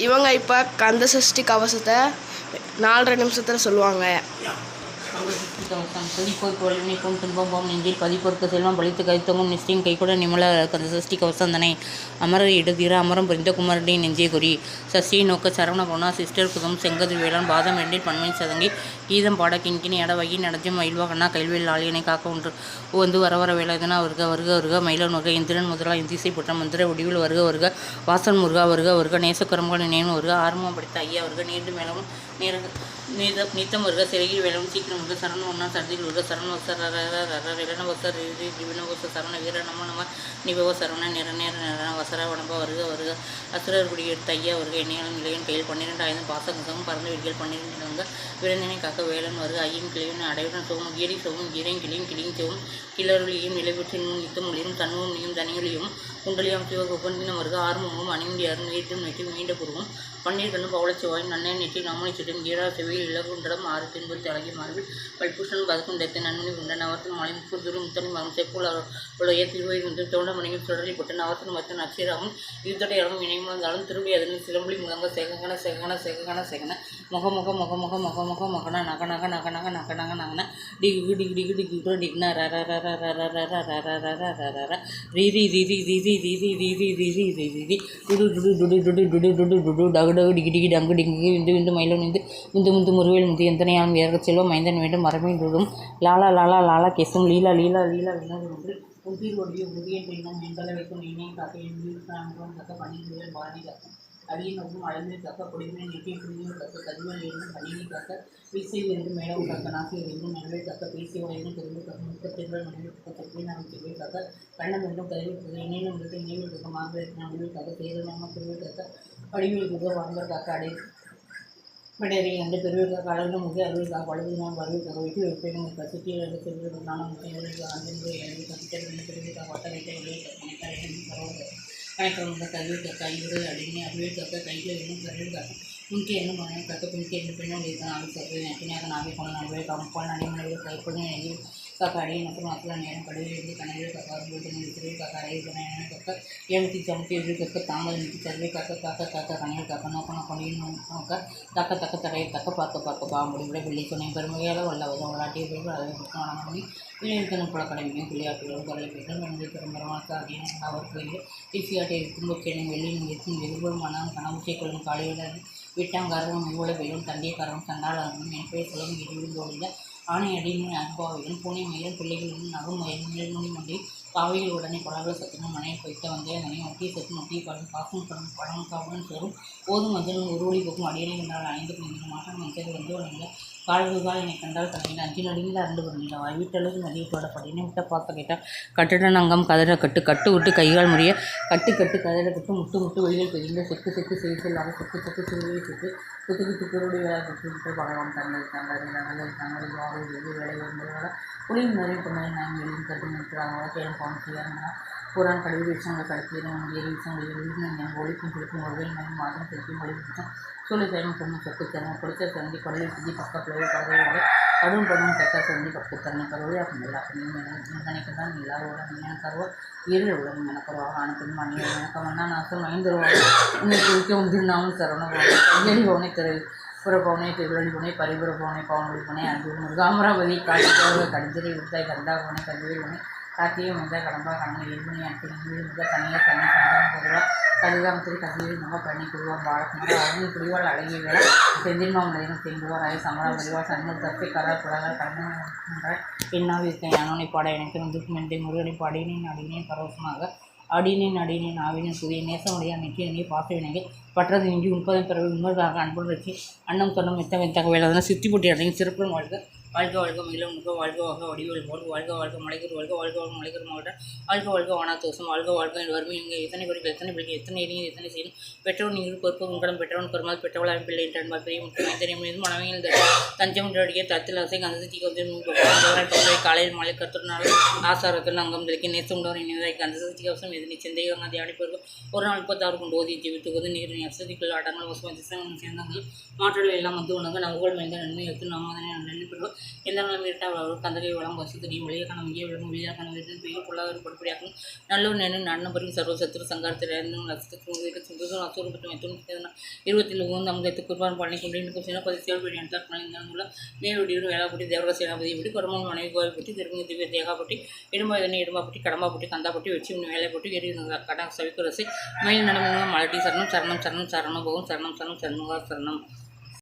இவங்க இப்போ கந்த சஷ்டி கவசத்தை 4.5 நிமிஷத்தில் சொல்லுவாங்க. துதிப்போர் போல் நினைப்போம் துன்பம் போம் நெஞ்சில் பதிப்போர்க்கு செல்வம் பழித்து கைத்தொங்கும் நிச்சயம் கைகூட நிமல கந்த சஷ்டி கவசந்தனை அமரர் இடுதீர அமரம் புரிந்த குமரடி நெஞ்சே குறி சஷ்டியை நோக்க சரவண குணா சிஸ்டர் குதம் செங்கதிர் வேளாண் பாதம் எண்ணில் பன்மை சதங்கி கீதம் பாட கிண்கிணி அட வகி நடஜம் மயில்வாகனா கைல்வேல் ஆளியனை காக்க ஒன்று வந்து வர வேலைதனா வருக வருக வருக மயிலன் வருக இந்திரன் முதலா இந்திசை புற்ற மந்திர வடிவில் வருக வருக வாசன் முருகா வருக வருக நேசக்கரம்கள் நினைவு வருக ஆரம்பம் படித்த ஐயா வருக நீண்டு மேலும் நீத்தம் வருக சிறையில் வேலும் சீக்கிரம் வருக சரண ஒன்னா சரதியில் வருக சரண வசர விரண வசர் திவின வச சரண வீர நம நம நிபவ சரண நிற வசர வனப்ப வருக வருக அசுரர் குடியெடுத்த ஐயா வருக எண்ணெயாலும் இளையன் கையில் 12,000 பாசகம் பறந்து வீடுகள் 12 விரந்தனை காக்க வேலன் வருக ஐயன் கிளைவன் அடைவுடன் சோமும் கீரி சோமும் கீரையும் கிளியும் கிளியும் செவும் கிளறுளியும் நிலைபெற்றின் யுத்தம் ஒளியும் தன்மும் நீயும் தனியொலியும் குண்டலியாம் சிவ ஒப்பந்தினம் வருக ஆறுமுகம் அணிமுடி அருண் வீட்டும் நெற்றி மீண்ட புருவம் பன்னீர் கண்ணும் பவளச்செவ்வாய் நன்னே நெற்றி நாமனை சுட்டும் கீரா செவியில் இலகுண்டடம் 6 தின்பு தலகி மார்பில் பல்பூஷன் பதக்கும் தைத்த நன்மணி உண்டன் அவர்த்தன் மலை முப்பது முத்தனி மரம் செப்புள் உடைய திருவயில் வந்து தோண்டமணியும் சுடலில் போட்டு அவர்த்தன் மத்தன் அச்சிராமும் யுத்தடை இறங்கும் இணையும் வந்தாலும் திரும்பி அதனில் சிலம்புலி முழங்க செகன முக முக முக முக முக முக முகன நக நக நக நக நக நக நகன டிகு டிகு டிகு டிகு கூட டிக்னா ர ர ர ர ர ர ர ர ர ர ர ர ர ர ரீதி ரீதி ரீதி ரீதி ரீதி ரீதி ரீதி டுடு டுடு டுடு டுடு டுடு டுடு டுடு டகு டகு டிகி டிகி டங்கு டிங்கு விந்து விந்து மயிலும் விந்து முந்து முந்து முருவேல் முந்து எந்தனையாலும் வேர்க செல்வம் மைந்தன் வேண்டும் மரபின் டுடும் லாலா லாலா லாலா கேசும் லீலா லீலா லீலா வினோது ஒன்று உயிர் ஒடிய உரியன் பெண்ணும் எங்களை வைக்கும் இணையம் காக்க என் வீடு காக்க பணிகள் பாதி காக்கும் அடியின் ஒன்றும் அளவில் காக்க பொடிமை நெட்டிய புரியும் காக்க கதிமல் வேண்டும் பணியை காக்க வீசையில் இருந்து மேடம் காக்க நாசியில் இருந்தும் நடுவை காக்க பேசிய வயதும் பெருந்து காக்க முத்தத்திற்கு நடுவில் காக்க நாமத்திற்கு காக்க கண்ணம் என்றும் கருவி இணையம் இருக்கு இணைவில் காக்க மார்பிற்கு நடுவில் காக்க தேர்தலாம பிரிவு காக்க படிவில் காக்க வாழ்ந்தர் காக்க அடையறி என்று பெருவிற்காக அளவில் முக அறுவிற்காக வலுவினால் வருவிற்காக வெற்றி வைப்பேன் கசிட்டியில் செல்வதற்கான முறைகளுக்கு அங்கிருந்து எழுதி கசிட்டல் பெருவிற்காக வட்ட வைத்த வெளியே கணக்கில் கல்வி கைவிடு அடிமை அறிவியல் காக்க கையில் இன்னும் கருவில் காக்க முன்கே என்னும் மனைவி காக்க பின்கே என்ன பெண்ணும் வைத்தான் அவை சர்வை நட்டினாக நாகை போன நடுவே கம்பால் நடைமுறையில் கைப்பொழுது நெகிழ் காக்க அடையை மற்றும் மக்கள் நேரம் கடையில் இருந்து கனவில் காக்க அறுபது திருவில் காக்க அடையை என காக்க ஏழுத்தி சமத்தி எதிர் காக்க தாமல் நிறுத்தி சர்வை காக்க காக்க காக்க கனவில் காக்க நோக்க கொடியின் நோக்க தக்க தக்க தடையை தக்க பார்க்க பாம்புடி விட பிள்ளை சொன்ன பெருமையால் வல்லவதும் விளையாட்டிய பிறகு அளவை பக்கம் வணங்கி பிள்ளைகளுக்கு புல கடமையும் பிள்ளையாட்டுகளும் கலை பெற்று மனித பெருமரமாக்க அடியான அவர்களுக்கு டிசியாட்டை துன்பச்சேனை வெள்ளியின் இருக்கும் எதிர்புறம் மனம் கனவுச்சை கொள்ளும் காலையுடன் வீட்டாங்காரரும் இவ்வளோ வெறும் தண்டியக்காரரும் சண்டாளரும் என் பேர் சொல்லும் இடிவிழுந்தோடித ஆணை அடியின் அன்பாவையும் பூனை மயிலும் பிள்ளைகளின் நகும் மயிலும் நிழல்முடி மண்டி காவையில் உடனே கொடாக சத்தினும் மனையை வைத்த வந்தே நனை ஒட்டிய சத்து ஒட்டிய படம் காசும் படம் காவுடன் சோறும் போதும் மஞ்சளும் ஒரு ஒளி போக்கும் அடியனை கண்டால் 5 மாதம் மஞ்சள் வந்து உடனே கால்கள் என்னை கண்டால் தலையில் 5 நடிகள் 2 வருடம் வீட்டளவு நதியத்தோட படினை விட்ட பார்க்க கேட்டால் கட்டிட அங்கம் கதற கட்டு விட்டு கைகால் முறைய கட்டு கதற கட்டு முட்டு வெளியில் பெரிய செக்கு செய்தில்லாத செக்கு சிறுவை செக்கு குத்து குருடைய வேலை விட்டு பகவான் தங்கள் வேலை வரும்போது புளியும் நிறைய பொண்ணை நான் வெளியும் கட்டு நிற்கிறாங்க கேளும் பவன் செய்யாங்கன்னா புறான் கடவுள் விஷயங்களை கடத்திடும் ஏழு விஷயங்கள் ஒழிக்கும் திருப்பும் ஒருவேல் மணி மாதம் திருப்பி ஒழிக்கும் சூழல் தரும் பொண்ணு சொத்து தரும் கொடுத்த தந்தி கொள்ளை சுற்றி பக்கத்தில் பதவியோடு கடும் படும் தக்க தந்தி பக்கு தண்ணி கருவை அப்படின்னு நினைக்கிறதான் எல்லாரோட மீன் கருவா இருளோட நினைக்கிறவாக அனுப்பின் மணி எனக்கு வந்தால் நாசம் 5 ரூபாய் இன்னைக்கு குளிக்க உந்திருந்தாலும் சரவண கையடி பவனை திரு புறப்பவனை திருவள்ளி புனை பரிபுற பவனை பவனொழி புனை அன்பு முருகாமராவதி காட்டியாக கடிஞ்சிரை விட்டாய் கண்டா புனை கல்வி புனை காத்தியை முத கடம்பா கண்ணை 7 மணி அனுப்பி முத தனியாக தண்ணி சந்தனம் பொதுவாக கதிகாமத்தில் கதியில் முக பழனி குருவான் பாலக்குமார் அவர்கள் குடிவாள் அழகிய வேலை செந்தில்மாம் நிலையம் செங்குவார் அவை சமரா வடிவாள் சண்முக தப்பை கரார் புலகர் கண்ணன் பெண்ணாக இருக்க யானோனை பாட எனக்கு வந்து மென்றை முருகனை பாடினேன் அடினேன் பரவசமாக அடினேன் ஆவினேன் புதிய நேசமுடைய நெற்றியை பாச வினைகள் பற்றது இன்றி உண்பதன் பிறகு உண்மையாக அன்புடன் வச்சு அன்னம் தொன்னம் மெத்தக வேலை சித்தி போட்டி அடையும் சிறப்புடன் வாழ்க மயிலம் முக வாழ்க வடிவல் போல் வாழ்க மலைகர் வாழ்க மலைகர் மாவட்டம் வாழ்க வானாத்தோசம் வாழ்க வறுமை இங்கே எத்தனை பேருக்கு எத்தனை பிள்ளைங்க எத்தனை எரியும் எத்தனை செய்யும் பெற்றோர் நீங்கள் பொறுப்பு உங்களிடம் பெற்றவன் பெருமாள் பெற்றவளாம் பிள்ளை என்பார் பெரிய முக்கியம் எத்தனை மீது மனவையில் தஞ்சம் அடிய தத்தில் அசை கந்தத்தி கொண்டு காலையில் மலை கத்துறனால ஆசாரத்தில் அங்கம் தெளிக்க நேசமுண்டவர் இணைவதை கந்தத்தி கவசம் எதிர்த்து சிந்தையாக தியானிப்பவர்கள் ஒரு நாள் 36 கொண்டு ஓதி ஜீவித்துவது நீர் வசதிகள் ஆட்டங்கள் வசதி சேர்ந்தங்கள் மாற்றங்கள் எல்லாம் வந்து உணவு நவர்கள் மைந்த நன்மை எடுத்து நம்மதனை நன்மை பெறுவோம் எல்லாம் வீட்டாளர்கள் கந்தகை வளம் வசு தெரியும் வெளியே காண முக்கிய விளங்கும் வெளியாக காண வீட்டில் பெரிய பொருளாதார படுப்படியாகும் நல்லூர் நேனும் நன்னபுரி சர்வ சத்துரு சங்காரத்திலிருந்தும் லட்சத்துக்கு அசூரப்பட்டு வைத்தும் 20 அங்கத்து குர்பான் பழனி கொண்டு சின்னப்பதி சேவல்படி எடுத்தால் மேலுடியூர் வேளாப்பட்டி தேவர சேனாபதி பட்டி குரமன் மனைவி கோவில்பட்டி திருமணி திவ்ய தேகாப்பட்டி இடும்பாதனி இடும்பாப்பட்டி கடம்பாப்பட்டி கந்தாப்பட்டி வெச்சி வேலைப்பட்டி எரி கடை சவிக்குரசை மயில் நடமுக மலட்டி சரணம் சரணம் சரணம் சரணம் போகும் சரணம் சரணம் சண்முகா சரணம்.